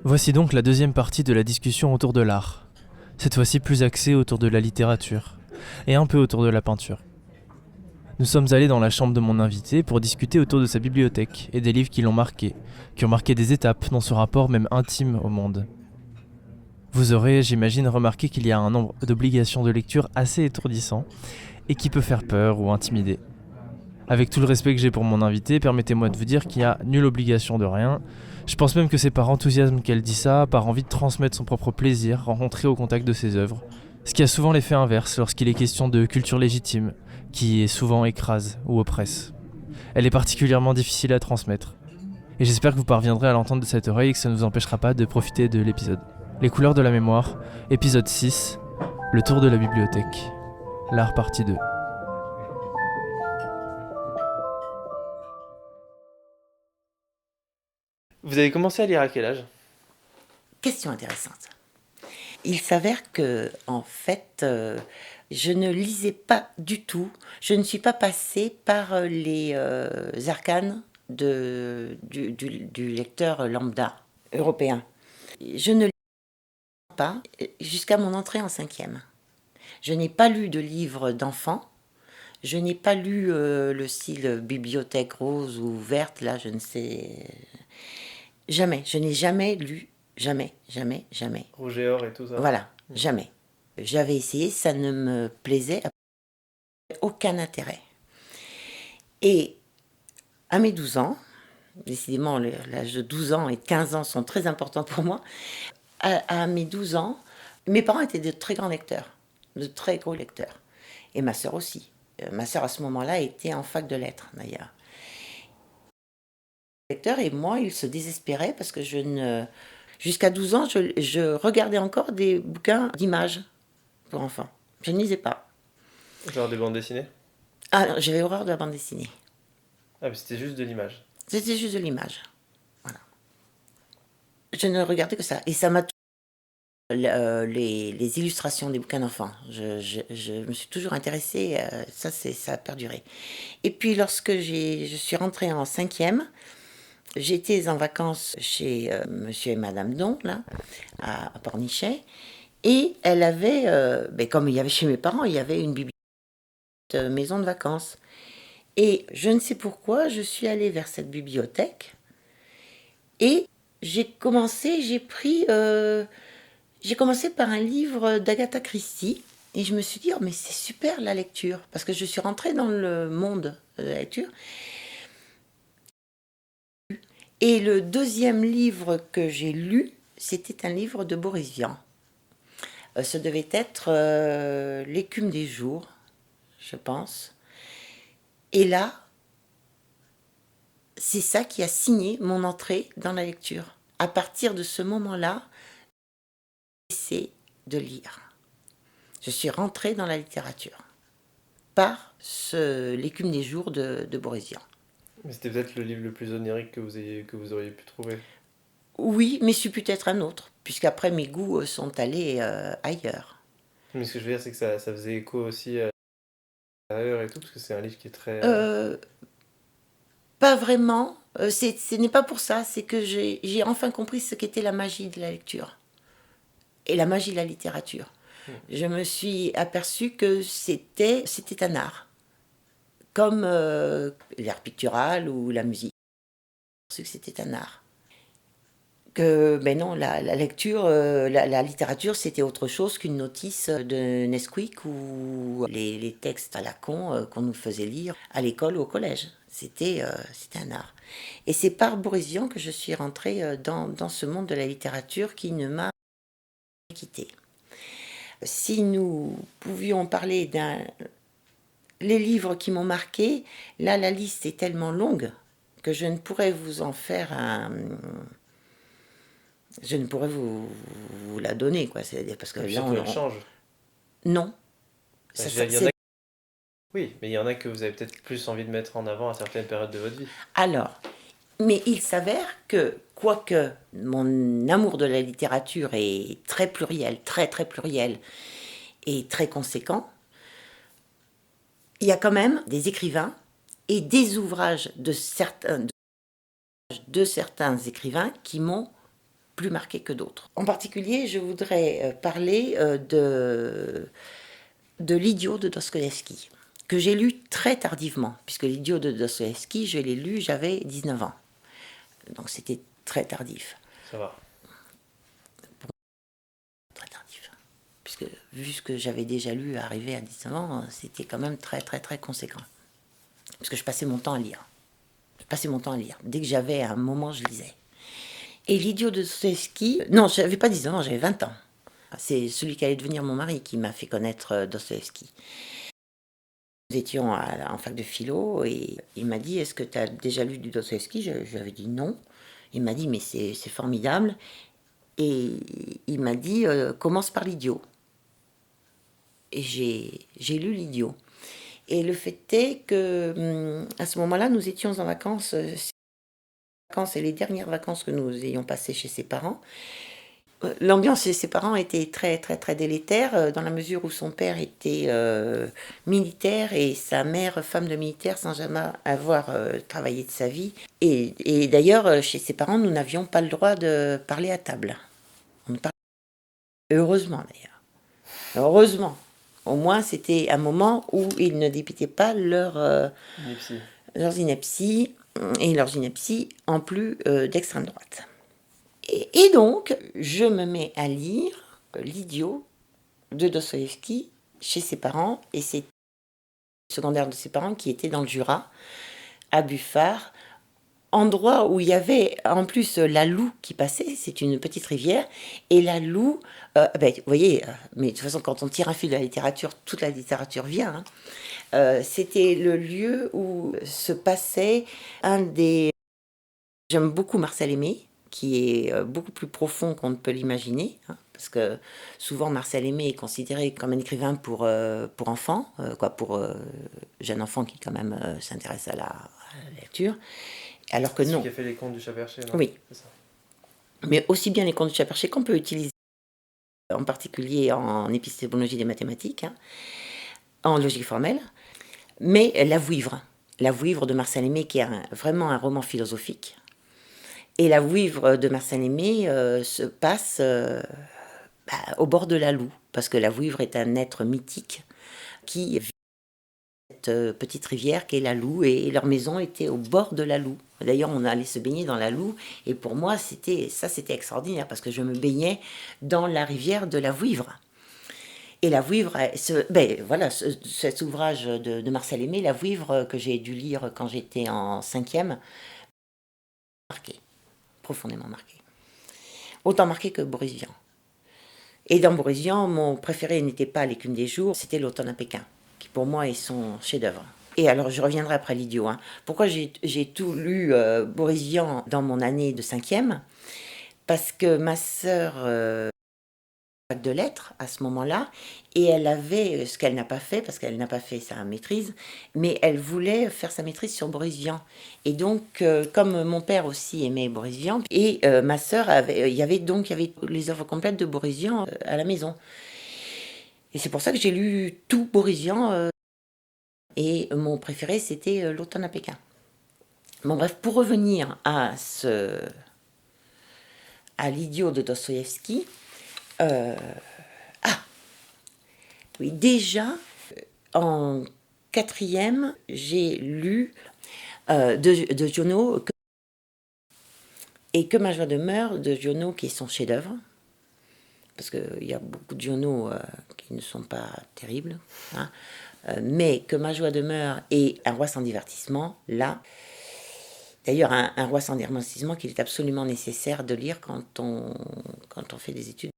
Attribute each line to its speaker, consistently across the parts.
Speaker 1: Voici donc la deuxième partie de la discussion autour de l'art. Cette fois-ci plus axée autour de la littérature, et un peu autour de la peinture. Nous sommes allés dans la chambre de mon invité pour discuter autour de sa bibliothèque et des livres qui l'ont marqué, qui ont marqué des étapes dans ce rapport même intime au monde. Vous aurez, j'imagine, remarqué qu'il y a un nombre d'obligations de lecture assez étourdissant et qui peut faire peur ou intimider. Avec tout le respect que j'ai pour mon invité, permettez-moi de vous dire qu'il n'y a nulle obligation de rien. Je pense même que c'est par enthousiasme qu'elle dit ça, par envie de transmettre son propre plaisir rencontré au contact de ses œuvres. Ce qui a souvent l'effet inverse lorsqu'il est question de culture légitime, qui souvent écrase ou oppresse. Elle est particulièrement difficile à transmettre. Et j'espère que vous parviendrez à l'entendre de cette oreille et que ça ne vous empêchera pas de profiter de l'épisode. Les couleurs de la mémoire, épisode 6, le tour de la bibliothèque, l'art partie 2. Vous avez commencé à lire à quel âge ?
Speaker 2: Question intéressante. Il s'avère que, en fait, je ne lisais pas du tout. Je ne suis pas passée par les arcanes du lecteur lambda européen. Je ne lisais pas jusqu'à mon entrée en 5e. Je n'ai pas lu de livres d'enfants. Je n'ai pas lu le style bibliothèque rose ou verte, là, je ne sais. Jamais. Je n'ai jamais lu. Jamais.
Speaker 1: Rouge et or et tout ça.
Speaker 2: Voilà, jamais. J'avais essayé, ça ne me plaisait aucun intérêt. Et à mes 12 ans, décidément l'âge de 12 ans et 15 ans sont très importants pour moi, à mes 12 ans, mes parents étaient de très grands lecteurs, de très gros lecteurs. Et ma sœur aussi. Ma sœur à ce moment-là était en fac de lettres d'ailleurs. Et moi, ils se désespéraient parce que jusqu'à 12 ans, je regardais encore des bouquins d'images pour enfants. Je ne lisais pas.
Speaker 1: Genre des bandes dessinées ?
Speaker 2: Ah non, j'avais horreur de la bande dessinée.
Speaker 1: Ah, mais c'était juste de l'image.
Speaker 2: C'était juste de l'image. Voilà. Je ne regardais que ça. Et ça m'a les illustrations des bouquins d'enfants. Je me suis toujours intéressée. Ça a perduré. Et puis lorsque je suis rentrée en 5e, j'étais en vacances chez monsieur et madame Don, là, à Pornichet. Et elle avait, comme il y avait chez mes parents, il y avait une bibliothèque, maison de vacances. Et je ne sais pourquoi, je suis allée vers cette bibliothèque et j'ai commencé par un livre d'Agatha Christie et je me suis dit, oh mais c'est super la lecture, parce que je suis rentrée dans le monde de la lecture. Et le deuxième livre que j'ai lu, c'était un livre de Boris Vian. Ce devait être L'écume des jours, je pense. Et là, c'est ça qui a signé mon entrée dans la lecture. À partir de ce moment-là, j'ai cessé de lire. Je suis rentrée dans la littérature par L'écume des jours de Boris Vian.
Speaker 1: Mais c'était peut-être le livre le plus onirique que vous auriez pu trouver.
Speaker 2: Oui, mais c'est peut-être un autre, puisqu'après mes goûts sont allés ailleurs.
Speaker 1: Mais ce que je veux dire, c'est que ça faisait écho aussi à l'intérieur et tout, parce que c'est un livre qui est très...
Speaker 2: Pas vraiment. Ce n'est pas pour ça, c'est que j'ai enfin compris ce qu'était la magie de la lecture et la magie de la littérature. Je me suis aperçue que c'était un art, comme l'art pictural ou la musique. Je pensais que c'était un art. Que, ben non, la lecture, la littérature, c'était autre chose qu'une notice de Nesquik ou les textes à la con qu'on nous faisait lire à l'école ou au collège. C'était un art. Et c'est par Boris Vian que je suis rentrée dans ce monde de la littérature qui ne m'a pas quittée. Si nous pouvions parler les livres qui m'ont marqué, là, la liste est tellement longue que je ne pourrais vous en faire je ne pourrais vous la donner, quoi. C'est-à-dire parce que
Speaker 1: Et puis
Speaker 2: là,
Speaker 1: surtout, elle change.
Speaker 2: non,
Speaker 1: Il y en a... Oui, mais il y en a que vous avez peut-être plus envie de mettre en avant à certaines périodes de votre vie.
Speaker 2: Alors, mais il s'avère que, quoique mon amour de la littérature est très pluriel, très très pluriel et très conséquent, il y a quand même des écrivains et des ouvrages de certains écrivains qui m'ont plus marqué que d'autres. En particulier, je voudrais parler de L'idiot de Dostoïevski, que j'ai lu très tardivement, puisque L'idiot de Dostoïevski, je l'ai lu, j'avais 19 ans. Donc c'était très tardif.
Speaker 1: Ça va.
Speaker 2: Très tardif. Puisque vu ce que j'avais déjà lu arrivé à 19 ans, c'était quand même très très très conséquent. Parce que je passais mon temps à lire. Dès que j'avais un moment, je lisais. Et L'idiot de Dostoïevski, non, j'avais pas 19 ans, j'avais 20 ans. C'est celui qui allait devenir mon mari qui m'a fait connaître Dostoïevski. Nous étions en fac de philo et il m'a dit: est-ce que tu as déjà lu du Dostoïevski? Je lui avais dit non. Il m'a dit: mais c'est formidable. Et il m'a dit: commence par L'Idiot. Et j'ai lu L'Idiot. Et le fait est que à ce moment-là, nous étions en vacances. Et les dernières vacances que nous ayons passées chez ses parents. L'ambiance chez ses parents était très très très délétère dans la mesure où son père était militaire et sa mère femme de militaire sans jamais avoir travaillé de sa vie. Et d'ailleurs, chez ses parents, nous n'avions pas le droit de parler à table. On ne parlait... Heureusement d'ailleurs. Heureusement. Au moins, c'était un moment où ils ne dépitaient pas leurs inepties et leurs inepties en plus d'extrême droite. Et donc, je me mets à lire L'Idiot de Dostoïevski chez ses parents, et c'est le secondaire de ses parents qui était dans le Jura, à Buffard, endroit où il y avait en plus la Loue qui passait, c'est une petite rivière, et la Loue, vous voyez, mais de toute façon quand on tire un fil de la littérature, toute la littérature vient, c'était le lieu où se passait un des... J'aime beaucoup Marcel Aimé, qui est beaucoup plus profond qu'on ne peut l'imaginer, hein, parce que souvent Marcel Aimé est considéré comme un écrivain pour enfants, pour jeunes enfants qui quand même s'intéressent à la lecture, alors que non.
Speaker 1: Qui a fait les contes du Chat-Perché, non?
Speaker 2: Oui.
Speaker 1: C'est ça.
Speaker 2: Mais aussi bien les contes du Chat-Perché qu'on peut utiliser, en particulier en épistémologie des mathématiques, hein, en logique formelle, mais La Vouivre de Marcel Aimé, qui est vraiment un roman philosophique. Et La Vouivre de Marcel Aimé se passe au bord de la Loue, parce que La Vouivre est un être mythique qui vit cette petite rivière qui est la Loue, et leur maison était au bord de la Loue. D'ailleurs, on allait se baigner dans la Loue, et pour moi, c'était extraordinaire, parce que je me baignais dans la rivière de La Vouivre. Et La Vouivre, cet ouvrage de Marcel Aimé, La Vouivre, que j'ai dû lire quand j'étais en 5e, marqué. Profondément marqué. Autant marqué que Boris Vian. Et dans Boris Vian, mon préféré n'était pas L'écume des jours, c'était L'automne à Pékin, qui pour moi est son chef-d'œuvre. Et alors, je reviendrai après L'Idiot. Hein. Pourquoi j'ai tout lu Boris Vian dans mon année de 5e? Parce que ma sœur de lettres à ce moment-là, et elle avait ce qu'elle n'a pas fait, parce qu'elle n'a pas fait sa maîtrise, mais elle voulait faire sa maîtrise sur Boris Vian. Et donc, comme mon père aussi aimait Boris Vian, et ma sœur il y avait les œuvres complètes de Boris Vian à la maison. Et c'est pour ça que j'ai lu tout Boris Vian, et mon préféré c'était L'automne à Pékin. Bon bref, pour revenir à L'Idiot de Dostoïevski, oui, déjà, en 4e, j'ai lu de Giono, et Que ma joie demeure de Giono, qui est son chef-d'œuvre, parce qu'il y a beaucoup de Giono qui ne sont pas terribles, hein, mais Que ma joie demeure et Un roi sans divertissement, là, d'ailleurs un roi sans divertissement qu'il est absolument nécessaire de lire quand on fait des études.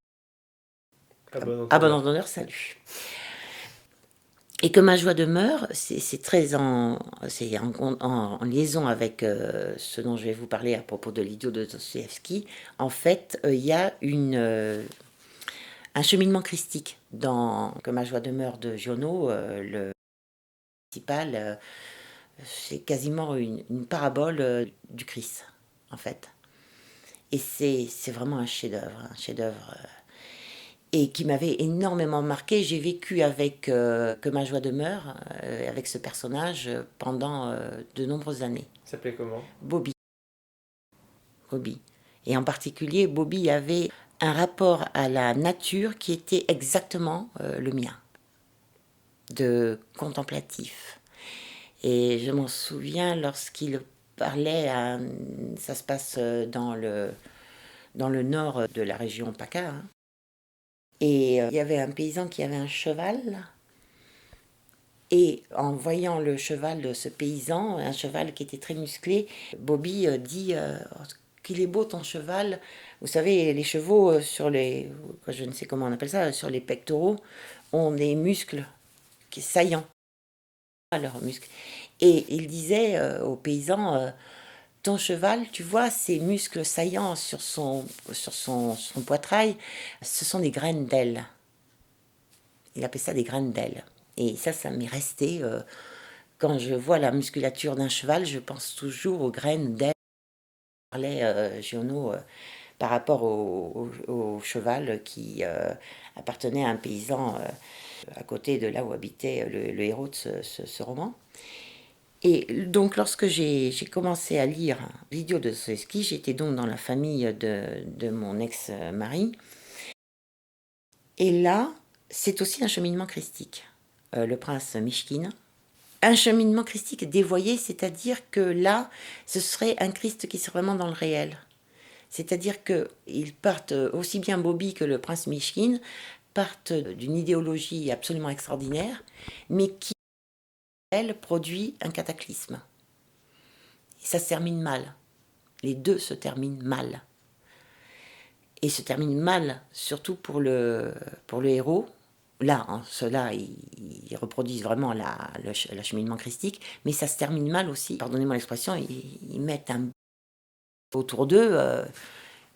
Speaker 2: À bon entendeur, salut. Et Que ma joie demeure, c'est très en liaison avec ce dont je vais vous parler à propos de L'Idiot de Dostoïevski. En fait, il y a un cheminement christique. Dans Que ma joie demeure de Giono, le principal, c'est quasiment une parabole du Christ, en fait. Et c'est vraiment un chef-d'œuvre, et qui m'avait énormément marqué. J'ai vécu avec Que ma joie demeure, avec ce personnage pendant de nombreuses années.
Speaker 1: Ça s'appelait comment?
Speaker 2: Bobby. Bobby. Et en particulier, Bobby avait un rapport à la nature qui était exactement le mien, de contemplatif. Et je m'en souviens lorsqu'il parlait, ça se passe dans le nord de la région PACA, hein. Et il y avait un paysan qui avait un cheval. Et en voyant le cheval de ce paysan, un cheval qui était très musclé, Bobby dit oh, qu'il est beau ton cheval. Vous savez, les chevaux je ne sais comment on appelle ça, sur les pectoraux, ont des muscles saillants, leurs muscles. Et il disait au paysan, ton cheval, tu vois, ces muscles saillants sur son poitrail, ce sont des graines d'ailes. Il appelait ça des graines d'ailes. Et ça m'est resté. Quand je vois la musculature d'un cheval, je pense toujours aux graines d'ailes. Parlait Giono par rapport au cheval qui appartenait à un paysan à côté de là où habitait le héros de ce roman. Et donc, lorsque j'ai commencé à lire L'idiot de Dostoïevski, j'étais donc dans la famille de mon ex-mari. Et là, c'est aussi un cheminement christique. Le prince Mishkin. Un cheminement christique dévoyé, c'est-à-dire que là, ce serait un Christ qui serait vraiment dans le réel. C'est-à-dire qu'ils partent, aussi bien Bobby que le prince Mishkin, partent d'une idéologie absolument extraordinaire, mais qui elle produit un cataclysme. Et ça se termine mal. Les deux se terminent mal. Et se terminent mal, surtout pour le héros. Là, ceux-là, ils reproduisent vraiment l'acheminement christique, mais ça se termine mal aussi. Pardonnez-moi l'expression, ils mettent un autour d'eux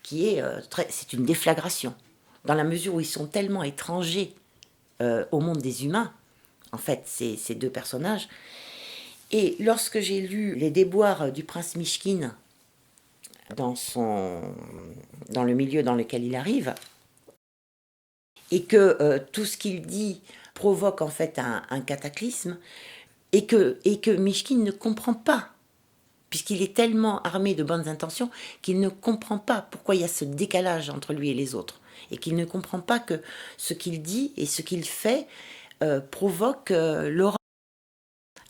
Speaker 2: qui est c'est une déflagration. Dans la mesure où ils sont tellement étrangers au monde des humains, en fait, ces deux personnages. Et lorsque j'ai lu Les déboires du prince Mishkin dans le milieu dans lequel il arrive, et que tout ce qu'il dit provoque en fait un cataclysme, et que Mishkin ne comprend pas, puisqu'il est tellement armé de bonnes intentions, qu'il ne comprend pas pourquoi il y a ce décalage entre lui et les autres, et qu'il ne comprend pas que ce qu'il dit et ce qu'il fait provoque l'horreur,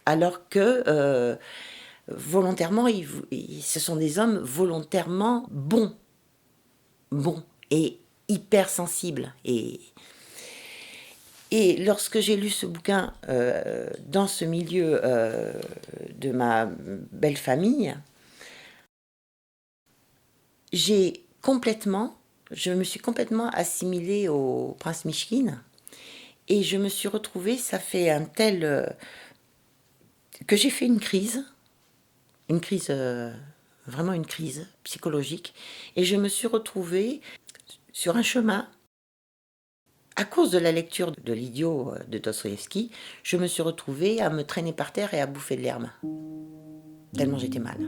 Speaker 2: alors que volontairement, ce sont des hommes volontairement bons et hypersensibles. Et lorsque j'ai lu ce bouquin dans ce milieu de ma belle famille, je me suis complètement assimilée au prince Mishkin, et je me suis retrouvée, ça fait que j'ai fait une crise, vraiment une crise psychologique, et je me suis retrouvée sur un chemin. À cause de la lecture de L'idiot de Dostoïevski, je me suis retrouvée à me traîner par terre et à bouffer de l'herbe, tellement j'étais mal.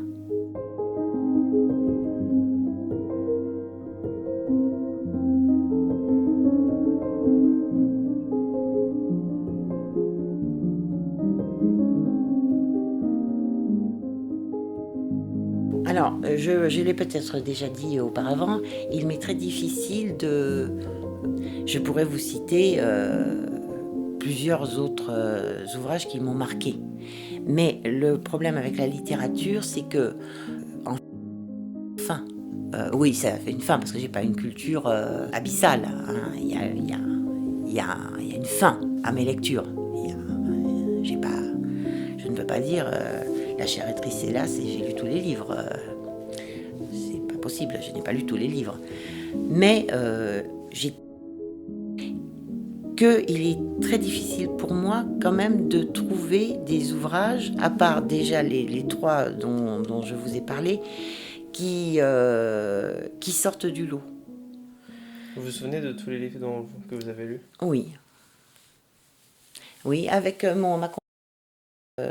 Speaker 2: Alors, je l'ai peut-être déjà dit auparavant, il m'est très difficile de... Je pourrais vous citer plusieurs autres ouvrages qui m'ont marqué. Mais le problème avec la littérature, c'est que... Enfin, oui, ça fait une fin, parce que j'ai pas une culture abyssale, hein. Il y a une fin à mes lectures. Je ne peux pas dire La chair est triste, hélas, et j'ai lu tous les livres. C'est pas possible, je n'ai pas lu tous les livres. Mais il est très difficile pour moi quand même de trouver des ouvrages, à part déjà les trois dont je vous ai parlé, qui sortent du lot.
Speaker 1: Vous vous souvenez de tous les livres que vous avez lus?
Speaker 2: Oui, oui, avec ma à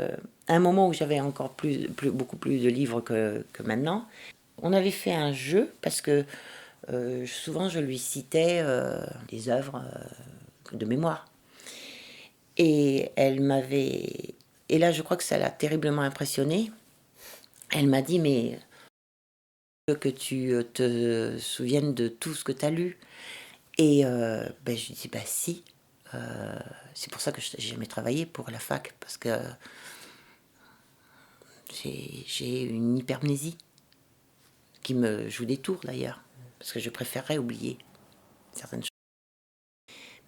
Speaker 2: un moment où j'avais encore beaucoup plus de livres que maintenant. On avait fait un jeu parce que souvent je lui citais des œuvres de mémoire. Et elle m'avait... Et là, je crois que ça l'a terriblement impressionnée. Elle m'a dit, mais que tu te souviennes de tout ce que tu as lu. Et ben, je lui dis, bah si. C'est pour ça que je n'ai jamais travaillé pour la fac, parce que j'ai une hypermnésie qui me joue des tours d'ailleurs, parce que je préférerais oublier certaines choses.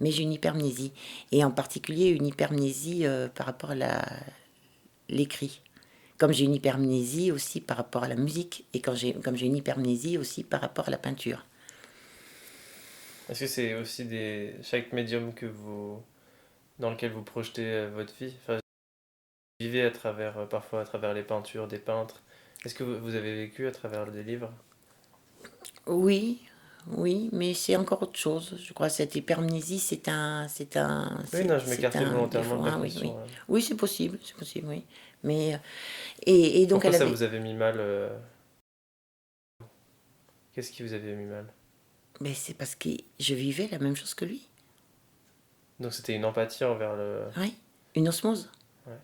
Speaker 2: Mais j'ai une hypermnésie, et en particulier une hypermnésie par rapport à l'écrit. Comme j'ai une hypermnésie aussi par rapport à la musique, et comme j'ai une hypermnésie aussi par rapport à la peinture.
Speaker 1: Est-ce que c'est aussi chaque médium dans lequel vous projetez votre vie? Enfin, vous vivez parfois à travers les peintures des peintres. Est-ce que vous avez vécu à travers des livres?
Speaker 2: Oui, oui, mais c'est encore autre chose. Je crois que cette hypermnésie,
Speaker 1: Oui, non, je
Speaker 2: c'est
Speaker 1: m'écartais
Speaker 2: un
Speaker 1: volontairement
Speaker 2: défaut.
Speaker 1: de la
Speaker 2: Ah oui, oui.
Speaker 1: question.
Speaker 2: Oui, c'est possible, oui. Mais, et donc
Speaker 1: Pourquoi
Speaker 2: elle
Speaker 1: ça
Speaker 2: avait...
Speaker 1: vous avait mis mal Qu'est-ce qui vous avait mis mal?
Speaker 2: Mais c'est parce que je vivais la même chose que lui.
Speaker 1: Donc c'était une empathie envers le...
Speaker 2: Oui, une osmose.
Speaker 1: Ouais.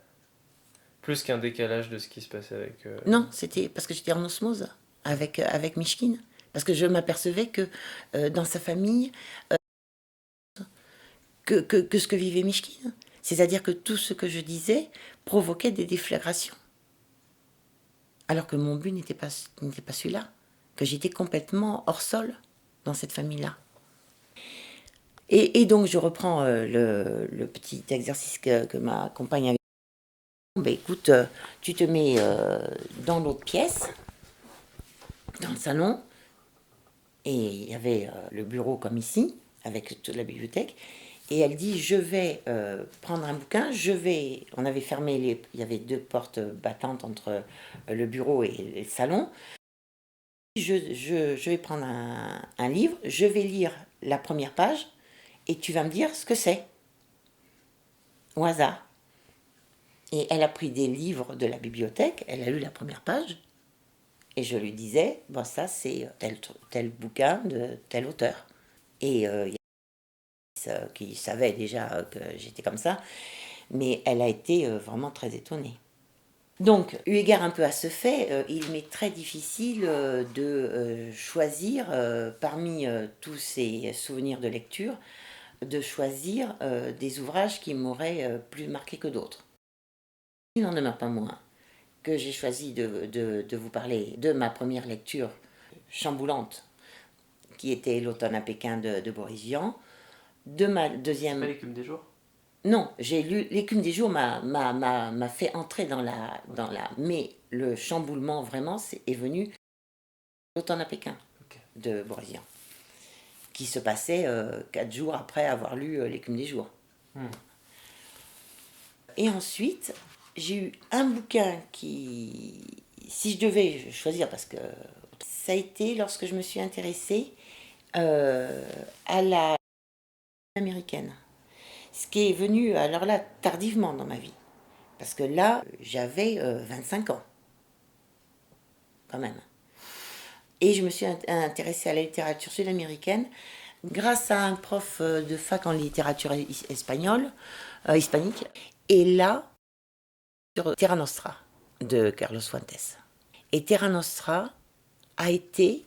Speaker 1: Plus qu'un décalage de ce qui se passait avec...
Speaker 2: Non, c'était parce que j'étais en osmose avec Mishkin. Parce que je m'apercevais que dans sa famille, que ce que vivait Mishkin. C'est-à-dire que tout ce que je disais provoquait des déflagrations. Alors que mon but n'était pas celui-là. Que j'étais complètement hors sol dans cette famille-là. Et donc je reprends le petit exercice que ma compagne avait. Ben écoute, tu te mets dans l'autre pièce, dans le salon, et il y avait le bureau comme ici, avec toute la bibliothèque. Et elle dit, je vais prendre un bouquin, On avait fermé il y avait deux portes battantes entre le bureau et le salon. Je vais prendre un livre, je vais lire la première page, et tu vas me dire ce que c'est, au hasard. Et elle a pris des livres de la bibliothèque, elle a lu la première page, et je lui disais, bon ça c'est tel bouquin de tel auteur. Et il y a qui savait déjà que j'étais comme ça, mais elle a été vraiment très étonnée. Donc, eu égard un peu à ce fait, il m'est très difficile de choisir, parmi tous ces souvenirs de lecture, de choisir des ouvrages qui m'auraient plus marqué que d'autres. Il n'en demeure pas moins que j'ai choisi de vous parler de ma première lecture chamboulante, qui était L'automne à Pékin de Boris Vian, de ma deuxième...
Speaker 1: C'est pas l'écume des jours?
Speaker 2: Non, j'ai lu L'écume des jours m'a fait entrer dans la... Mais le chamboulement vraiment est venu L'automne à Pékin de Boris Vian, qui se passait 4 jours après avoir lu L'écume des jours. Et ensuite, j'ai eu un bouquin qui, si je devais choisir, parce que ça a été lorsque je me suis intéressée à la américaine. Ce qui est venu, alors là, tardivement dans ma vie. Parce que là, j'avais 25 ans, quand même. Et je me suis intéressée à la littérature sud-américaine grâce à un prof de fac en littérature hispanique. Et là, sur Terra Nostra de Carlos Fuentes. Et Terra Nostra a été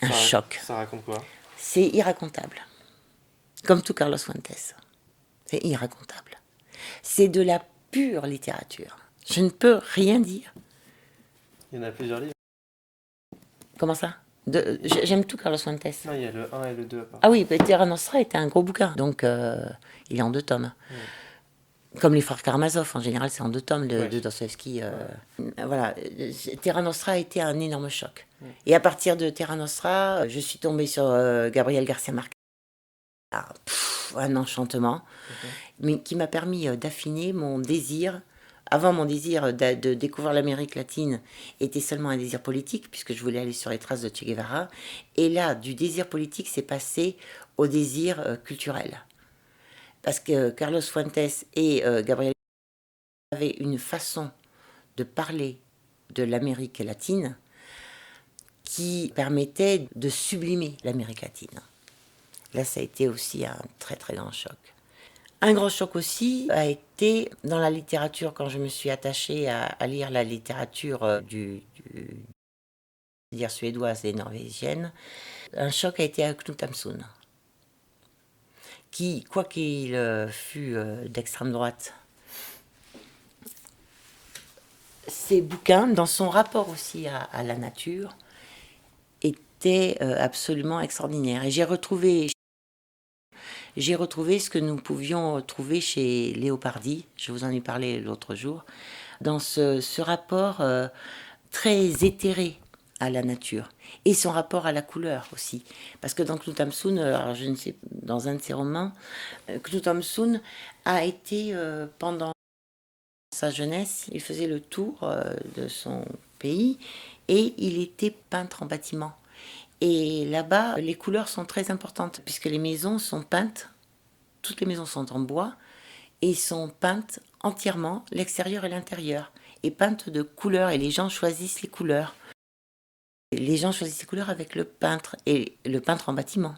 Speaker 2: un choc.
Speaker 1: Ça raconte quoi?
Speaker 2: C'est irracontable. Comme tout Carlos Fuentes. C'est irracontable. C'est de la pure littérature. Je ne peux rien dire.
Speaker 1: Il y en a plusieurs livres.
Speaker 2: Comment ça? J'aime tout Carlos Fuentes.
Speaker 1: Non, il y a le 1 et le 2 à part.
Speaker 2: Ah oui, Terra Nostra était un gros bouquin. Donc, il est en 2 tomes. Comme les frères Karamazov, en général, c'est en 2 tomes de Dostoïevski. Voilà, Terra Nostra a été un énorme choc. Et à partir de Terra Nostra, je suis tombée sur Gabriel Garcia Marquez. Un enchantement, mais qui m'a permis d'affiner mon désir Avant, mon désir de découvrir l'Amérique latine était seulement un désir politique, puisque je voulais aller sur les traces de Che Guevara. Et là, du désir politique, c'est passé au désir culturel. Parce que Carlos Fuentes et Gabriel avaient une façon de parler de l'Amérique latine qui permettait de sublimer l'Amérique latine. Là, ça a été aussi un très très grand choc. Un grand choc aussi a été dans la littérature, quand je me suis attachée à lire la littérature dire suédoise et norvégienne. Un choc a été avec Knut Hamsun, qui, quoi qu'il fût d'extrême droite, ses bouquins, dans son rapport aussi à la nature, étaient absolument extraordinaires. Et j'ai retrouvé ce que nous pouvions trouver chez Léopardi, je vous en ai parlé l'autre jour, dans ce rapport très éthéré à la nature, et son rapport à la couleur aussi. Parce que dans Knut Hamsun, alors je ne sais, dans un de ses romans, Knut Hamsun a été, pendant sa jeunesse, il faisait le tour de son pays, et il était peintre en bâtiment. Et là-bas, les couleurs sont très importantes, puisque les maisons sont peintes, toutes les maisons sont en bois, et sont peintes entièrement, l'extérieur et l'intérieur, et peintes de couleurs, et les gens choisissent les couleurs. Les gens choisissent les couleurs avec le peintre, et le peintre en bâtiment.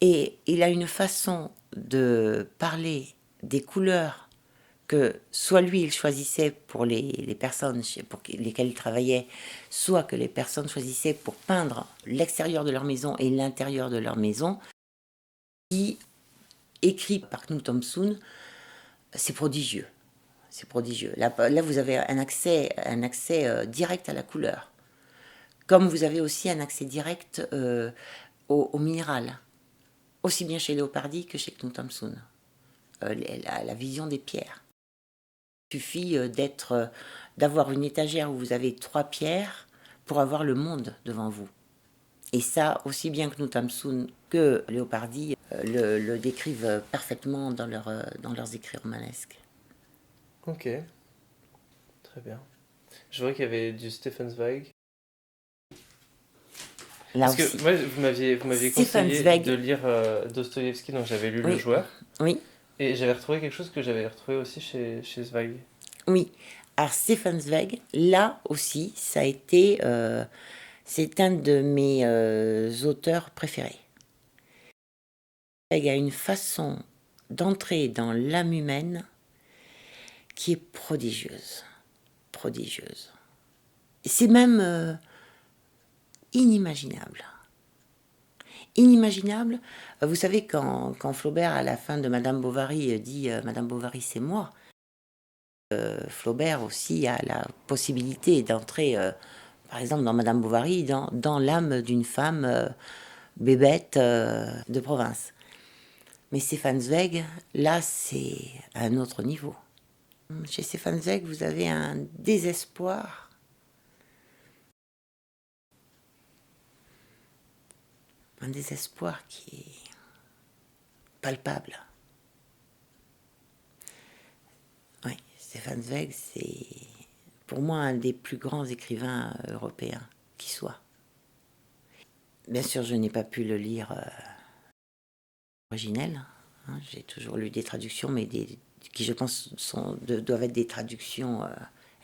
Speaker 2: Et il a une façon de parler des couleurs que soit lui il choisissait pour les personnes pour lesquelles il travaillait, soit que les personnes choisissaient pour peindre l'extérieur de leur maison et l'intérieur de leur maison, qui, écrit par Knut Hamsun, c'est prodigieux. C'est prodigieux. Là, vous avez un accès direct à la couleur. Comme vous avez aussi un accès direct au minéral. Aussi bien chez Léopardi que chez Knut Hamsun. La vision des pierres. Il suffit d'avoir une étagère où vous avez 3 pierres pour avoir le monde devant vous. Et ça, aussi bien Knut Hamsun que Léopardi le décrivent parfaitement dans leurs écrits romanesques.
Speaker 1: Ok, très bien. Je vois qu'il y avait du Stefan Zweig.
Speaker 2: Là
Speaker 1: Parce
Speaker 2: aussi.
Speaker 1: que moi, vous m'aviez conseillé
Speaker 2: Zweig.
Speaker 1: de lire Dostoïevski, donc j'avais lu
Speaker 2: Oui.
Speaker 1: Le Joueur.
Speaker 2: Oui.
Speaker 1: Et j'avais retrouvé quelque chose que j'avais retrouvé aussi chez Zweig.
Speaker 2: Oui. Alors Stefan Zweig, là aussi, ça a été... c'est un de mes auteurs préférés. Zweig a une façon d'entrer dans l'âme humaine qui est prodigieuse. Prodigieuse. C'est même inimaginable. Inimaginable. Vous savez, quand Flaubert, à la fin de Madame Bovary, dit « Madame Bovary, c'est moi », Flaubert aussi a la possibilité d'entrer, par exemple, dans Madame Bovary, dans l'âme d'une femme bébête de province. Mais Stefan Zweig, là, c'est à un autre niveau. Chez Stefan Zweig, vous avez un désespoir. Un désespoir qui est palpable. Oui, Stefan Zweig, c'est pour moi un des plus grands écrivains européens qui soit. Bien sûr, je n'ai pas pu le lire originel. Hein, j'ai toujours lu des traductions, mais qui, je pense, doivent être des traductions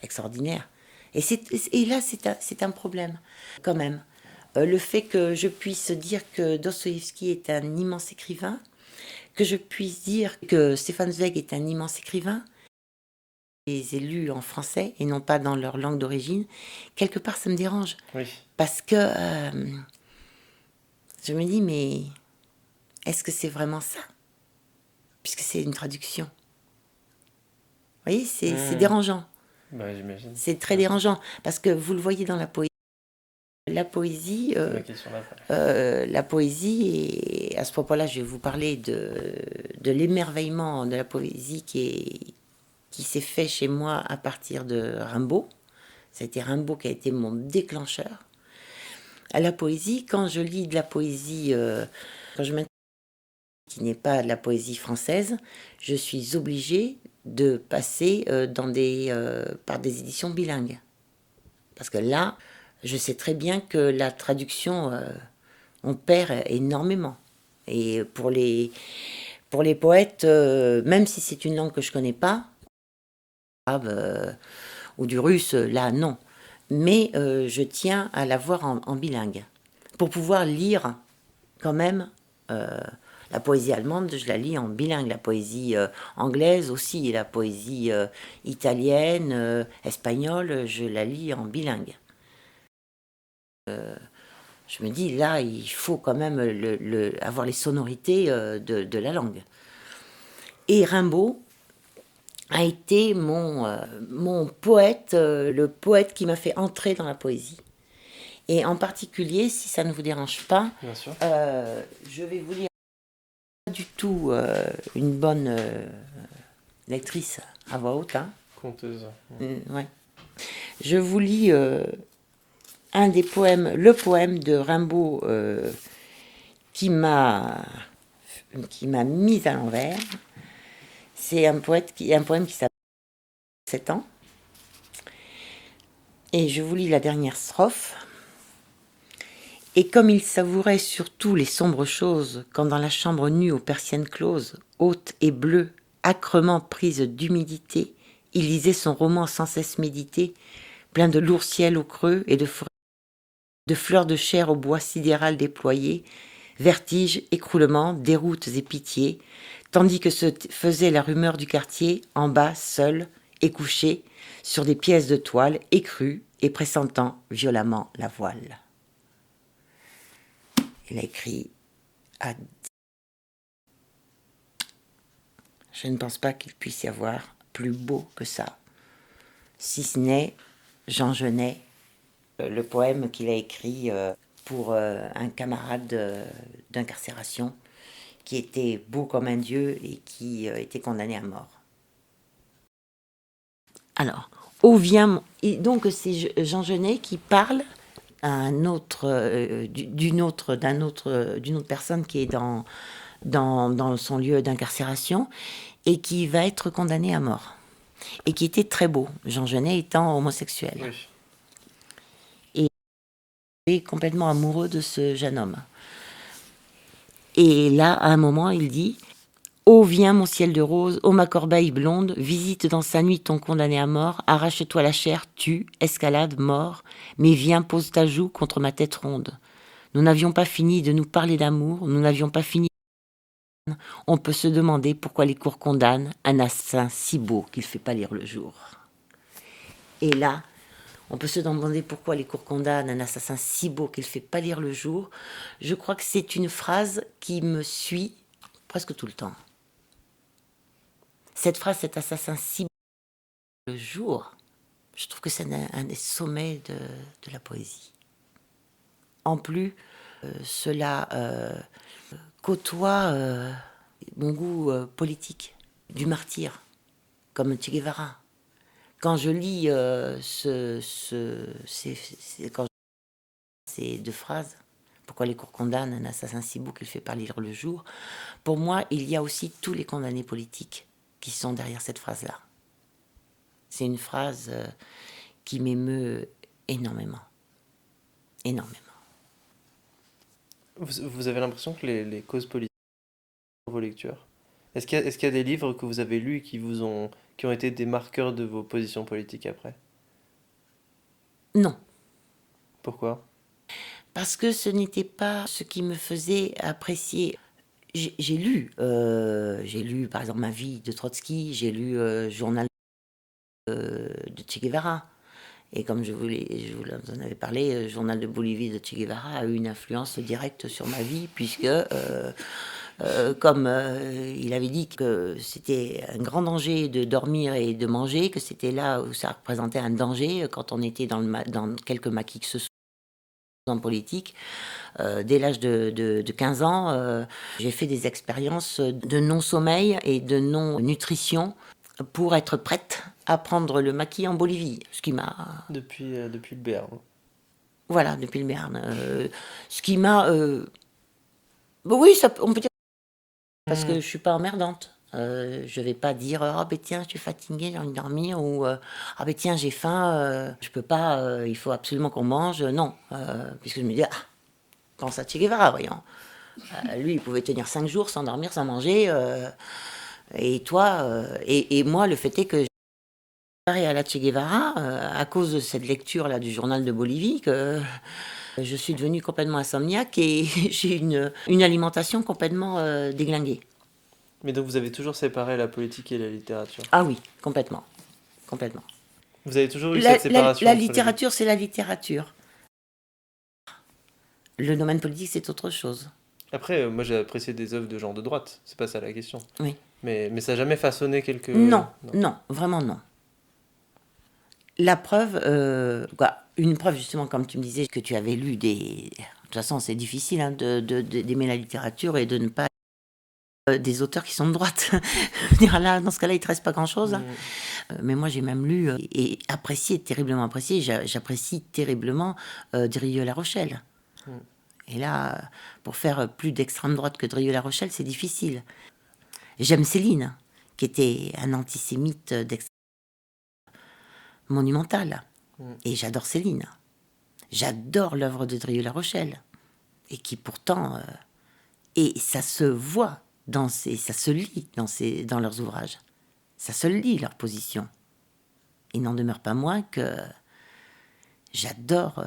Speaker 2: extraordinaires. Et là, c'est un problème, quand même. Le fait que je puisse dire que Dostoïevski est un immense écrivain, que je puisse dire que Stefan Zweig est un immense écrivain, les ai lus en français et non pas dans leur langue d'origine, quelque part ça me dérange.
Speaker 1: Oui.
Speaker 2: Parce que je me dis, mais est-ce que c'est vraiment ça? Puisque c'est une traduction. Vous voyez, c'est dérangeant.
Speaker 1: Bah, j'imagine.
Speaker 2: C'est très dérangeant, parce que vous le voyez dans la poésie. La poésie, et à ce propos-là, je vais vous parler de l'émerveillement de la poésie qui s'est fait chez moi à partir de Rimbaud. Ça a été Rimbaud qui a été mon déclencheur. À la poésie, quand je lis de la poésie, quand je m'intéresse qui n'est pas de la poésie française, je suis obligée de passer par des éditions bilingues. Parce que là, je sais très bien que la traduction, on perd énormément. Et pour les poètes, même si c'est une langue que je ne connais pas, ou du russe, là, non. Mais je tiens à l'avoir en bilingue. Pour pouvoir lire quand même la poésie allemande, je la lis en bilingue. La poésie anglaise aussi, la poésie italienne, espagnole, je la lis en bilingue. Je me dis, là, il faut quand même avoir les sonorités de la langue. Et Rimbaud a été mon poète, le poète qui m'a fait entrer dans la poésie. Et en particulier, si ça ne vous dérange pas,
Speaker 1: Bien sûr.
Speaker 2: je vais vous lire pas du tout une bonne lectrice à voix haute. Hein.
Speaker 1: Conteuse.
Speaker 2: Ouais. Je vous lis un des poèmes, le poème de Rimbaud qui m'a mise à l'envers. C'est un poème qui s'appelle 7 ans. Et je vous lis la dernière strophe. Et comme il savourait surtout les sombres choses, quand dans la chambre nue aux persiennes closes, haute et bleue, âcrement prise d'humidité, il lisait son roman sans cesse médité, plein de lourds ciels au creux et de fleurs de chair au bois sidéral déployé, vertiges, écroulements, déroutes et pitiés, tandis que se faisait la rumeur du quartier, en bas, seul, et couché, sur des pièces de toile, écrues et pressentant violemment la voile. Il a écrit Je ne pense pas qu'il puisse y avoir plus beau que ça, si ce n'est Jean Genet, le poème qu'il a écrit pour un camarade d'incarcération qui était beau comme un dieu et qui était condamné à mort. Alors, donc c'est Jean Genet qui parle à d'une autre personne qui est dans son lieu d'incarcération et qui va être condamné à mort. Et qui était très beau, Jean Genet étant homosexuel.
Speaker 1: Oui.
Speaker 2: Et il est complètement amoureux de ce jeune homme. Et là, à un moment, il dit « Ô viens mon ciel de rose, ô ma corbeille blonde, visite dans sa nuit ton condamné à mort, arrache-toi la chair, tue, escalade, mort, mais viens, pose ta joue contre ma tête ronde. Nous n'avions pas fini de nous parler d'amour, nous n'avions pas fini. On peut se demander pourquoi les cours condamnent un assassin si beau qu'il ne fait pas lire le jour. » Et là, on peut se demander pourquoi les cours condamnent un assassin si beau qu'il ne fait pas lire le jour. Je crois que c'est une phrase qui me suit presque tout le temps. Cette phrase, cet assassin si beau le jour, je trouve que c'est un des sommets de la poésie. En plus, cela côtoie mon goût politique, du martyr, comme Che Guevara. Quand je lis ces deux phrases, pourquoi les cours condamnent un assassin si beau qu'il fait pas lire le jour, pour moi, il y a aussi tous les condamnés politiques qui sont derrière cette phrase-là. C'est une phrase qui m'émeut énormément. Énormément.
Speaker 1: Vous avez l'impression que les causes politiques sont vos lectures? Est-ce qu'il y a des livres que vous avez lus et qui ont été des marqueurs de vos positions politiques après?
Speaker 2: Non.
Speaker 1: Pourquoi?
Speaker 2: Parce que ce n'était pas ce qui me faisait apprécier. J'ai lu par exemple Ma vie de Trotsky, j'ai lu Journal de Che Guevara. Et comme je vous en avais parlé, Journal de Bolivie de Che Guevara a eu une influence directe sur ma vie, puisque, comme il avait dit que c'était un grand danger de dormir et de manger, que c'était là où ça représentait un danger quand on était dans quelques maquis que ce soit en politique. Dès l'âge de 15 ans, j'ai fait des expériences de non-sommeil et de non-nutrition pour être prête à prendre le maquis en Bolivie, ce qui m'a...
Speaker 1: Depuis le Béarn.
Speaker 2: Voilà, depuis le Béarn. Ce qui m'a... Oui, on peut dire... Parce que je suis pas emmerdante. Je vais pas dire ah ben tiens je suis fatiguée, j'ai envie de dormir ou ah ben tiens j'ai faim, je peux pas, il faut absolument qu'on mange. Non, puisque je me dis pense à Che Guevara, voyons. Lui il pouvait tenir 5 jours sans dormir, sans manger. Et toi, et moi le fait est que comparé à la Che Guevara, à cause de cette lecture là du journal de Bolivie, que je suis devenue complètement insomniaque et j'ai une alimentation complètement déglinguée.
Speaker 1: Mais donc vous avez toujours séparé la politique et la littérature.
Speaker 2: Ah oui, complètement, complètement.
Speaker 1: Vous avez toujours eu cette séparation
Speaker 2: La
Speaker 1: entre les deux.
Speaker 2: littérature, c'est la littérature. Le domaine politique, c'est autre chose.
Speaker 1: Après, moi j'ai apprécié des œuvres de gens de droite, c'est pas ça la question.
Speaker 2: Oui.
Speaker 1: Mais ça n'a jamais façonné quelque...
Speaker 2: Non, non, vraiment non. La preuve, une preuve justement, comme tu me disais, que tu avais lu des... De toute façon, c'est difficile hein, d'aimer la littérature et de ne pas des auteurs qui sont de droite. Je veux dire, là, dans ce cas-là, il ne te reste pas grand-chose. Hein. Mais moi, j'ai même lu et apprécié, terriblement apprécié, j'apprécie terriblement Drieux-La Rochelle. Et là, pour faire plus d'extrême droite que Drieux-La Rochelle, c'est difficile. J'aime Céline, qui était un antisémite monumental. Et j'adore Céline. J'adore l'œuvre de Drieux-La Rochelle. Et qui pourtant... et ça se voit, ça se lit dans leurs ouvrages. Ça se lit, leur position. Il n'en demeure pas moins que j'adore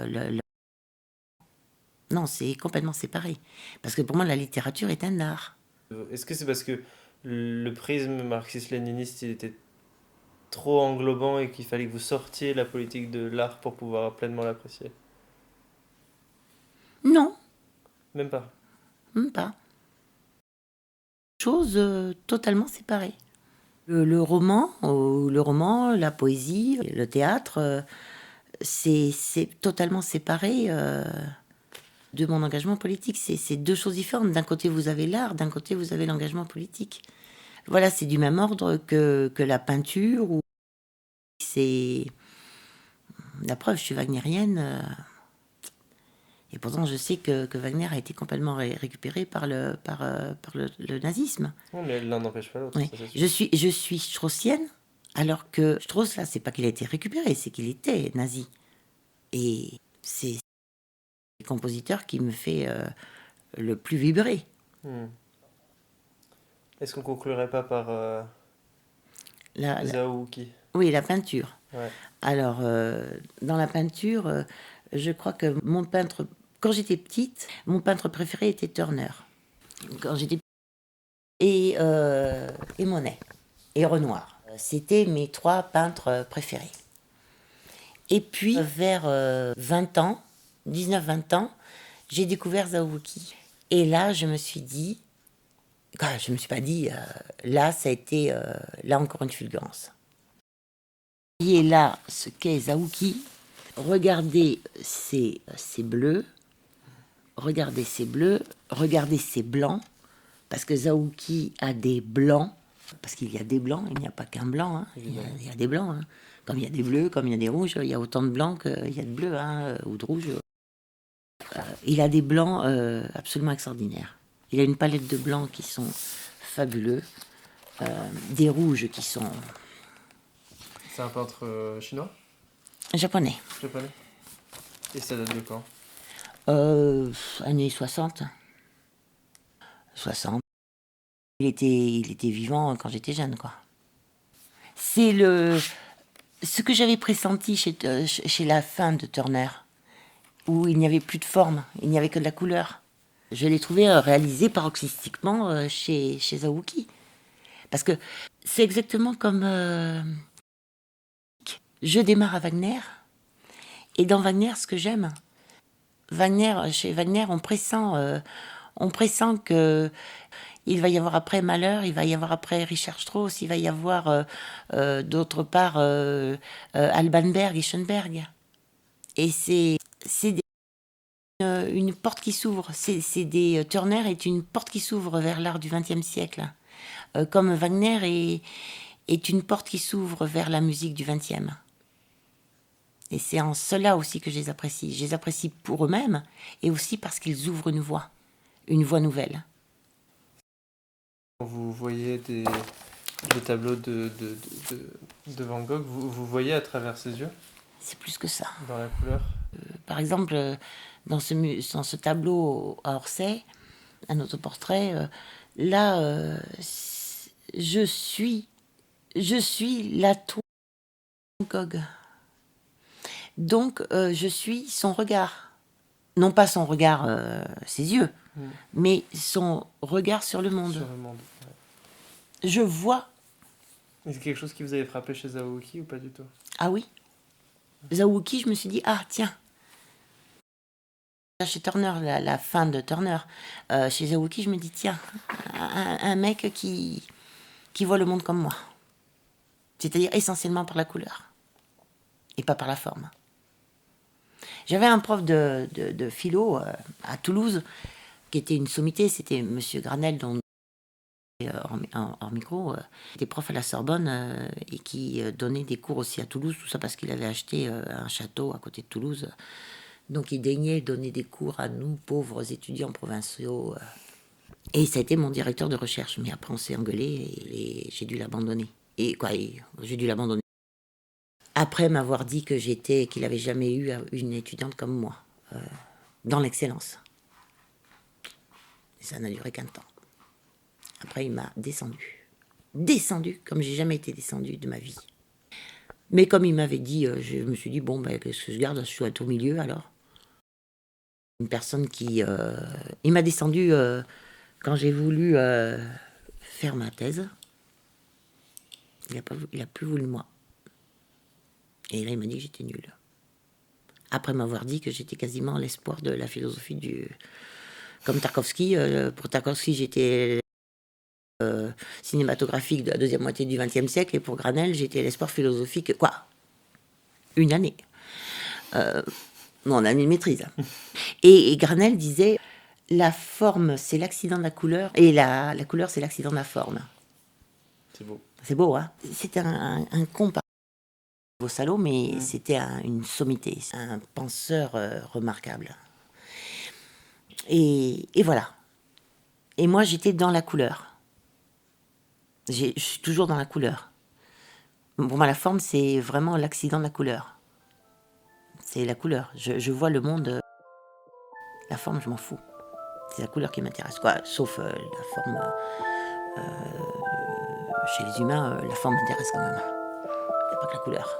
Speaker 2: Non, c'est complètement séparé. Parce que pour moi, la littérature est un art.
Speaker 1: Est-ce que c'est parce que le prisme marxiste-léniniste il était trop englobant et qu'il fallait que vous sortiez la politique de l'art pour pouvoir pleinement l'apprécier?
Speaker 2: Non,
Speaker 1: Même pas.
Speaker 2: même pas. Choses totalement séparées. Le roman, la poésie, le théâtre, c'est totalement séparé de mon engagement politique. C'est deux choses différentes. D'un côté, vous avez l'art, d'un côté, vous avez l'engagement politique. Voilà, c'est du même ordre que la peinture. Ou c'est la preuve, je suis wagnérienne. Et pourtant, je sais que Wagner a été complètement récupéré par le nazisme.
Speaker 1: Non, mais l'un n'empêche pas l'autre.
Speaker 2: Oui.
Speaker 1: Ça, c'est sûr.
Speaker 2: Je suis straussienne, alors que Strauss, là, c'est pas qu'il a été récupéré, c'est qu'il était nazi. Et c'est le compositeur qui me fait le plus vibrer.
Speaker 1: Est-ce qu'on conclurait pas par Zhaoki?
Speaker 2: Oui, la peinture.
Speaker 1: Ouais.
Speaker 2: Alors, dans la peinture, je crois que mon peintre, quand j'étais petite, mon peintre préféré était Turner. Quand j'étais et Monet et Renoir. C'était mes 3 peintres préférés. Et puis, vers 20 ans, 19-20 ans, j'ai découvert Zhaoki. Et là, je me suis dit, je me suis pas dit, là, ça a été, là encore une fulgurance. Et là, ce qu'est Zhaoki, regardez ces bleus, regardez ces bleus, regardez ces blancs, parce que Zhaoki a des blancs, parce qu'il y a des blancs, il n'y a pas qu'un blanc, hein, il y a des blancs, hein. Comme il y a des bleus, comme il y a des rouges, il y a autant de blancs qu'il y a de bleus, hein, ou de rouges. Il a des blancs absolument extraordinaires. Il a une palette de blancs qui sont fabuleux, des rouges qui sont...
Speaker 1: C'est un peintre chinois?
Speaker 2: Japonais.
Speaker 1: Japonais. Et ça date de quand?
Speaker 2: Années 60. 60. Il était vivant quand j'étais jeune, quoi. C'est ce que j'avais pressenti chez la fin de Turner, où il n'y avait plus de forme, il n'y avait que de la couleur. Je l'ai trouvé réalisé paroxystiquement chez Zhaoki. Parce que c'est exactement comme... je démarre à Wagner, et dans Wagner, ce que j'aime, chez Wagner, on pressent que il va y avoir après Mahler, il va y avoir après Richard Strauss, il va y avoir d'autre part Alban Berg et Schoenberg. Et c'est une porte qui s'ouvre. Turner est une porte qui s'ouvre vers l'art du XXe siècle. Comme Wagner est une porte qui s'ouvre vers la musique du XXe. Et c'est en cela aussi que je les apprécie. Je les apprécie pour eux-mêmes et aussi parce qu'ils ouvrent une voie nouvelle.
Speaker 1: Quand vous voyez des tableaux de Van Gogh, vous voyez à travers ses yeux,
Speaker 2: C'est plus que ça.
Speaker 1: dans la couleur.
Speaker 2: Par exemple, dans ce tableau à Orsay, un autoportrait, là, je suis la toile de Van Gogh. Donc, je suis son regard. Non pas son regard, ses yeux, mais son regard sur le monde.
Speaker 1: Sur le monde.
Speaker 2: Je vois.
Speaker 1: Et c'est quelque chose qui vous avait frappé chez Zawuki ou pas du tout?
Speaker 2: Ah oui. Zawuki, je me suis dit, ah tiens. Chez Turner, la fin de Turner, chez Zawuki, je me dis, tiens, un mec qui voit le monde comme moi. C'est-à-dire essentiellement par la couleur. Et pas par la forme. J'avais un prof de philo à Toulouse, qui était une sommité, c'était Monsieur Granel, dont hors micro, était prof à la Sorbonne et qui donnait des cours aussi à Toulouse, tout ça parce qu'il avait acheté un château à côté de Toulouse. Donc il daignait donner des cours à nous, pauvres étudiants provinciaux. Et ça a été mon directeur de recherche. Mais après on s'est engueulé et j'ai dû l'abandonner. J'ai dû l'abandonner. Après m'avoir dit qu'il n'avait jamais eu une étudiante comme moi, dans l'excellence. Et ça n'a duré qu'un temps. Après, il m'a descendu. Descendu, comme j'ai jamais été descendu de ma vie. Mais comme il m'avait dit, je me suis dit, bon, ben, qu'est-ce que je garde? Je suis au milieu, alors. Une personne qui... il m'a descendu quand j'ai voulu faire ma thèse. Il a plus voulu de moi. Et là, il m'a dit que j'étais nulle. Après m'avoir dit que j'étais quasiment l'espoir de la philosophie du... Comme Tarkovsky. Pour Tarkovsky, j'étais cinématographique de la deuxième moitié du XXe siècle. Et pour Granel, j'étais l'espoir philosophique... Quoi? Une année. On a mis une maîtrise. Et Granel disait, la forme, c'est l'accident de la couleur. Et la couleur, c'est l'accident de la forme.
Speaker 1: C'est beau.
Speaker 2: C'est beau, hein? C'était un con au salaud, mais c'était une sommité, un penseur remarquable. Et voilà. Et moi, j'étais dans la couleur. Je suis toujours dans la couleur. Pour moi, la forme, c'est vraiment l'accident de la couleur. C'est la couleur. Je vois le monde... la forme, je m'en fous. C'est la couleur qui m'intéresse, quoi. Sauf la forme... chez les humains, la forme m'intéresse quand même. Il n'y a pas que la couleur.